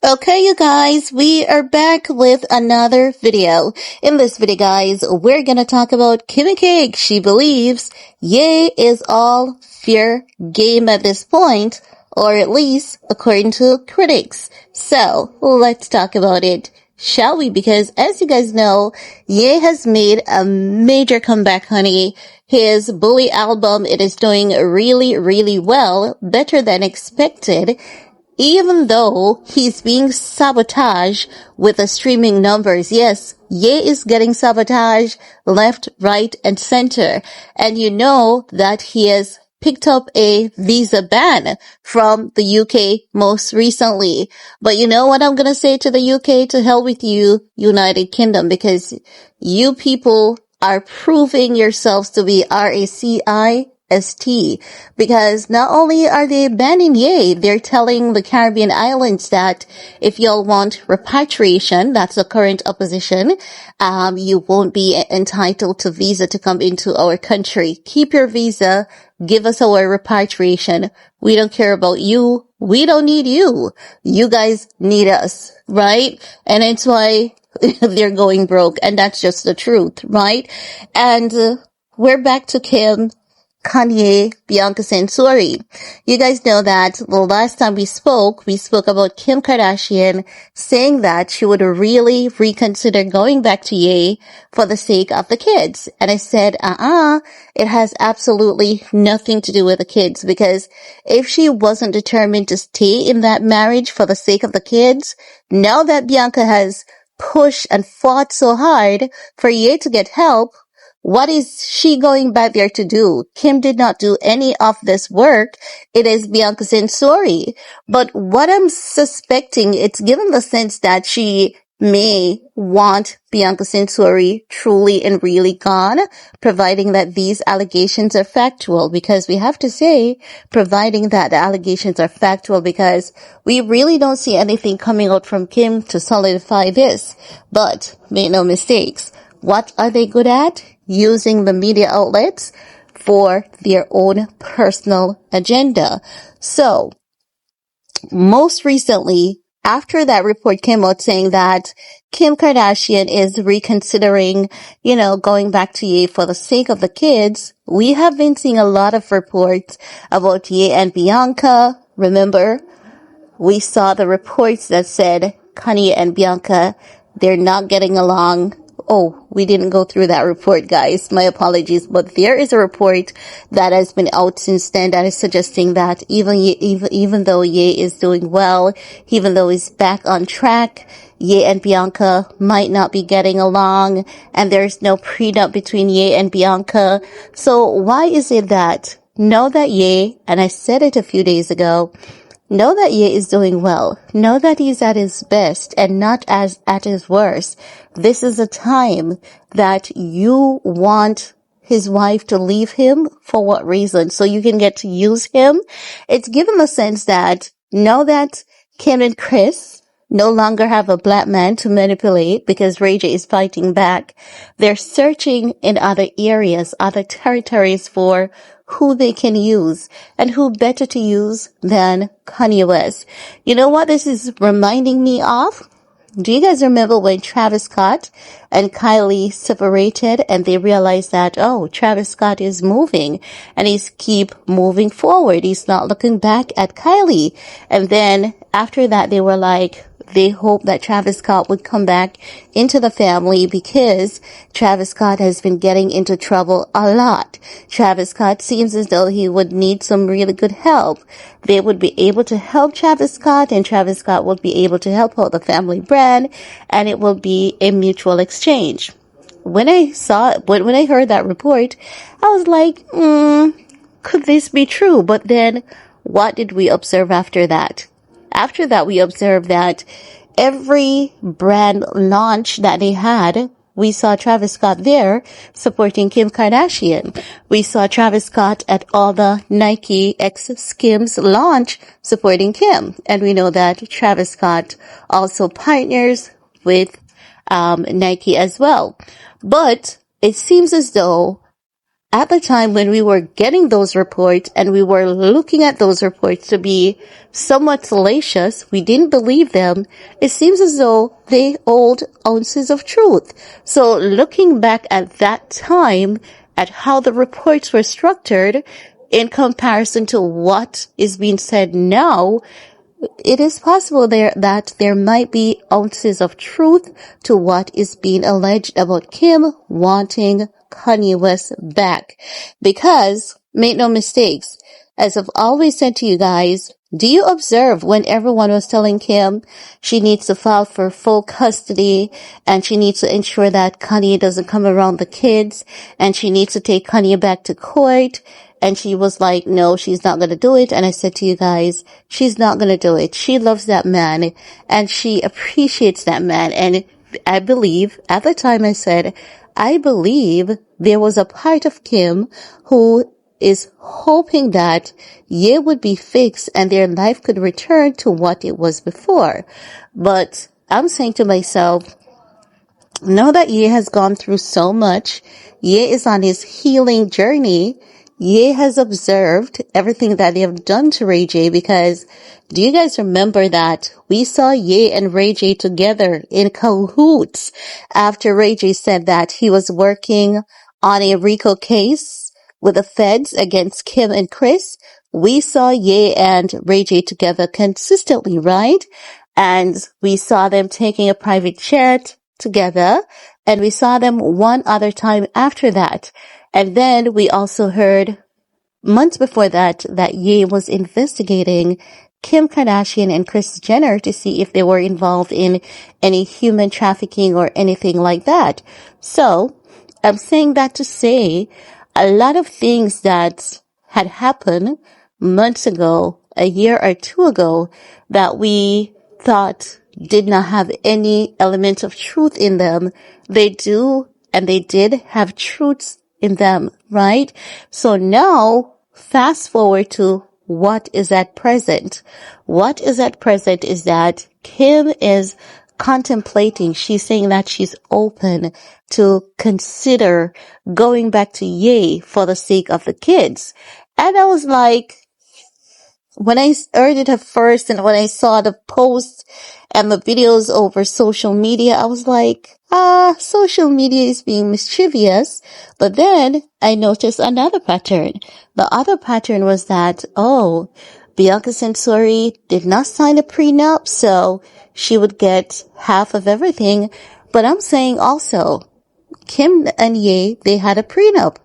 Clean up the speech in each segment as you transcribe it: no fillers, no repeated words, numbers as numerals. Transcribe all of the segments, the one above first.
Okay, you guys, we are back with another video. In this video, guys, we're gonna talk about Kim and Cake. She believes Ye is all fair game at this point, or at least according to critics. So, let's talk about it, shall we? Because as you guys know, Ye has made a major comeback, honey. His Bully album, it is doing really, really well, better than expected. Even though he's being sabotaged with the streaming numbers. Yes, Ye is getting sabotaged left, right, and center. And you know that he has picked up a visa ban from the UK most recently. But you know what I'm going to say to the UK? To hell with you, United Kingdom, because you people are proving yourselves to be RACI ST, because not only are they banning Ye, they're telling the Caribbean islands that if y'all want repatriation, that's the current opposition, you won't be entitled to visa to come into our country. Keep your visa, give us our repatriation. We don't care about you. We don't need you. You guys need us, right? And it's why they're going broke, and that's just the truth, right? And we're back to Kim, Kanye, Bianca Censori. You guys know that the last time we spoke about Kim Kardashian saying that she would really reconsider going back to Ye for the sake of the kids. And I said, it has absolutely nothing to do with the kids, because if she wasn't determined to stay in that marriage for the sake of the kids, now that Bianca has pushed and fought so hard for Ye to get help, what is she going back there to do? Kim did not do any of this work. It is Bianca Censori. But what I'm suspecting, it's given the sense that she may want Bianca Censori truly and really gone, providing that these allegations are factual, because we have to say, providing that the allegations are factual, because we really don't see anything coming out from Kim to solidify this. But make no mistakes. What are they good at? Using the media outlets for their own personal agenda. So, most recently, after that report came out saying that Kim Kardashian is reconsidering, going back to Ye for the sake of the kids, we have been seeing a lot of reports about Ye and Bianca. Remember, we saw the reports that said Kanye and Bianca, they're not getting along. Oh, we didn't go through that report, guys. My apologies. But there is a report that has been out since then that is suggesting that even though Ye is doing well, even though he's back on track, Ye and Bianca might not be getting along, and there's no prenup between Ye and Bianca. So why is it that know that Ye, and I said it a few days ago, know that Ye is doing well. Know that he's at his best and not as at his worst. This is a time that you want his wife to leave him. For what reason? So you can get to use him. It's given the sense that know that Kim and Chris no longer have a black man to manipulate because Ray J is fighting back. They're searching in other areas, other territories for who they can use, and who better to use than Kanye West. You know what this is reminding me of? Do you guys remember when Travis Scott and Kylie separated and they realized that, Travis Scott is moving and he's keep moving forward. He's not looking back at Kylie. And then after that, they were like, they hope that Travis Scott would come back into the family because Travis Scott has been getting into trouble a lot. Travis Scott seems as though he would need some really good help. They would be able to help Travis Scott, and Travis Scott would be able to help out the family brand, and it will be a mutual exchange. When I heard that report, I was like, could this be true? But then what did we observe after that? After that, we observed that every brand launch that they had, we saw Travis Scott there supporting Kim Kardashian. We saw Travis Scott at all the Nike X Skims launch supporting Kim. And we know that Travis Scott also partners with Nike as well. But it seems as though at the time when we were getting those reports and we were looking at those reports to be somewhat salacious, we didn't believe them. It seems as though they hold ounces of truth. So looking back at that time, at how the reports were structured in comparison to what is being said now, it is possible that there might be ounces of truth to what is being alleged about Kim wanting Kanye West back. Because, make no mistakes, as I've always said to you guys, do you observe when everyone was telling Kim she needs to file for full custody and she needs to ensure that Kanye doesn't come around the kids and she needs to take Kanye back to court? And she was like, no, she's not going to do it. And I said to you guys, she's not going to do it. She loves that man and she appreciates that man. And I believe, at the time I said, I believe there was a part of Kim who is hoping that Ye would be fixed and their life could return to what it was before. But I'm saying to myself, now that Ye has gone through so much, Ye is on his healing journey. Ye has observed everything that they have done to Ray J, because do you guys remember that we saw Ye and Ray J together in cahoots after Ray J said that he was working on a RICO case with the feds against Kim and Chris? We saw Ye and Ray J together consistently, right? And we saw them taking a private jet together, and we saw them one other time after that. And then we also heard months before that Ye was investigating Kim Kardashian and Kris Jenner to see if they were involved in any human trafficking or anything like that. So I'm saying that to say a lot of things that had happened months ago, a year or two ago, that we thought did not have any element of truth in them, they do, and they did have truths in them, right? So now, fast forward to what is at present. What is at present is that Kim is contemplating, she's saying that she's open to consider going back to Ye for the sake of the kids. And I was like, when I heard it at first and when I saw the posts and the videos over social media, I was like, social media is being mischievous. But then I noticed another pattern. The other pattern was that, Bianca Censori did not sign a prenup, so she would get half of everything. But I'm saying also, Kim and Ye, they had a prenup,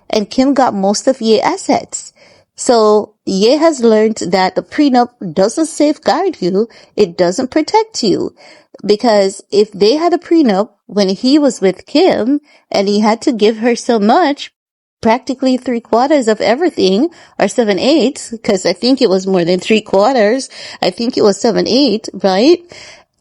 and Kim got most of Ye assets. So Ye has learned that the prenup doesn't safeguard you. It doesn't protect you. Because if they had a prenup when he was with Kim and he had to give her so much, practically 3/4 of everything, or 7/8, because I think it was more than 3/4. I think it was 7/8, right?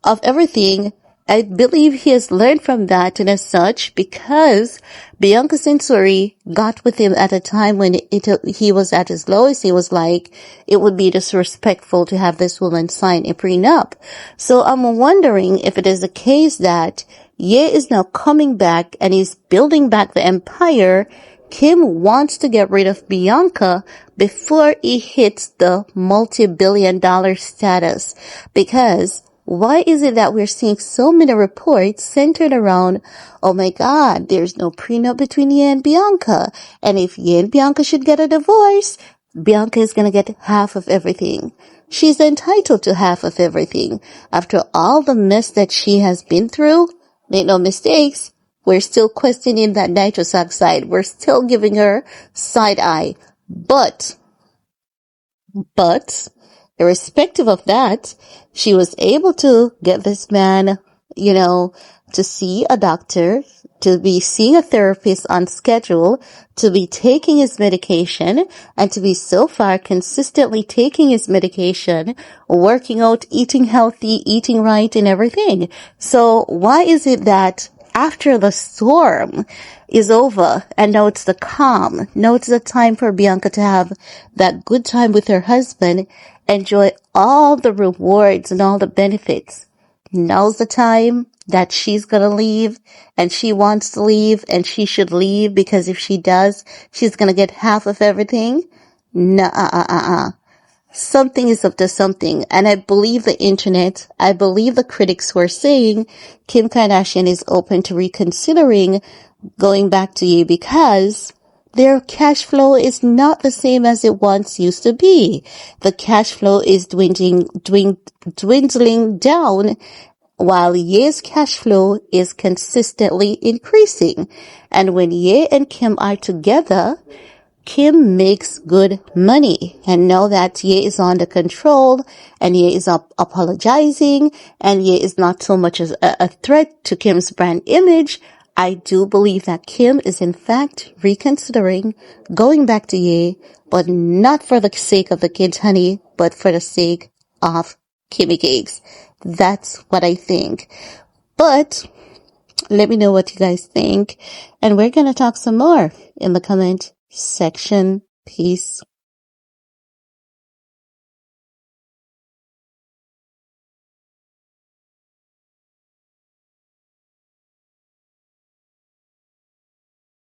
Of everything. I believe he has learned from that, and as such, because Bianca Censori got with him at a time when he was at his lowest, he was like, it would be disrespectful to have this woman sign a prenup. So I'm wondering if it is the case that Ye is now coming back and he's building back the empire. Kim wants to get rid of Bianca before he hits the multi-billion-dollar status, because why is it that we're seeing so many reports centered around, oh my God, there's no prenup between Ye and Bianca, and if Ye and Bianca should get a divorce, Bianca is going to get half of everything. She's entitled to half of everything. After all the mess that she has been through, make no mistakes, we're still questioning that nitrous oxide. We're still giving her side eye. But, irrespective of that, she was able to get this man, to see a doctor, to be seeing a therapist on schedule, to be taking his medication, and to be so far consistently taking his medication, working out, eating healthy, eating right, and everything. So why is it that after the storm is over and now it's the calm, now it's the time for Bianca to have that good time with her husband, enjoy all the rewards and all the benefits, now's the time that she's gonna leave and she wants to leave and she should leave because if she does, she's gonna get half of everything. Nah, something is up to something. And I believe the internet, I believe the critics who are saying Kim Kardashian is open to reconsidering going back to Ye because their cash flow is not the same as it once used to be. The cash flow is dwindling down while Ye's cash flow is consistently increasing. And when Ye and Kim are together, Kim makes good money. And now that Ye is under control and Ye is apologizing and Ye is not so much as a threat to Kim's brand image, I do believe that Kim is in fact reconsidering going back to Ye, but not for the sake of the kids, honey, but for the sake of Kimmy Cakes. That's what I think. But let me know what you guys think. And we're going to talk some more in the comment section. Peace.